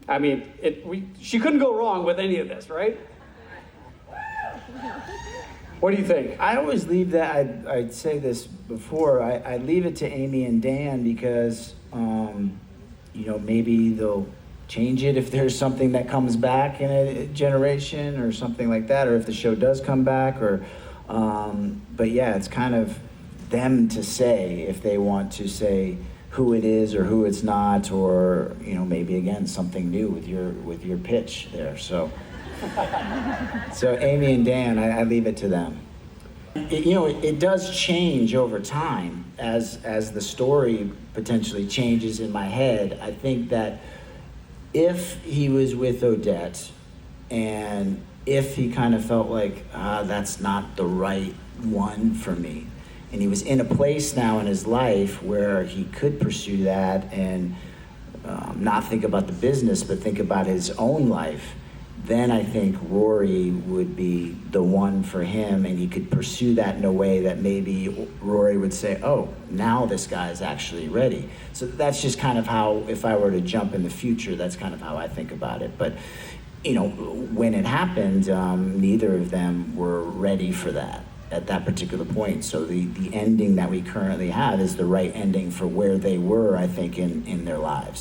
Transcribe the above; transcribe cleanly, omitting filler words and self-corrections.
I mean, she couldn't go wrong with any of this, right? What do you think? I always leave that, I'd say this before, I leave it to Amy and Dan because, maybe they'll change it if there's something that comes back in a generation or something like that, or if the show does come back, but yeah, it's kind of them to say if they want to say who it is or who it's not, or, maybe again, something new with your pitch there, so. So Amy and Dan, I leave it to them. It does change over time as the story potentially changes in my head. I think that if he was with Odette and if he kind of felt like, that's not the right one for me, and he was in a place now in his life where he could pursue that and not think about the business, but think about his own life, then I think Rory would be the one for him, and he could pursue that in a way that maybe Rory would say, oh, now this guy's actually ready. So that's just kind of how, if I were to jump in the future, that's kind of how I think about it. But, when it happened, neither of them were ready for that at that particular point. So the ending that we currently have is the right ending for where they were, I think, in their lives.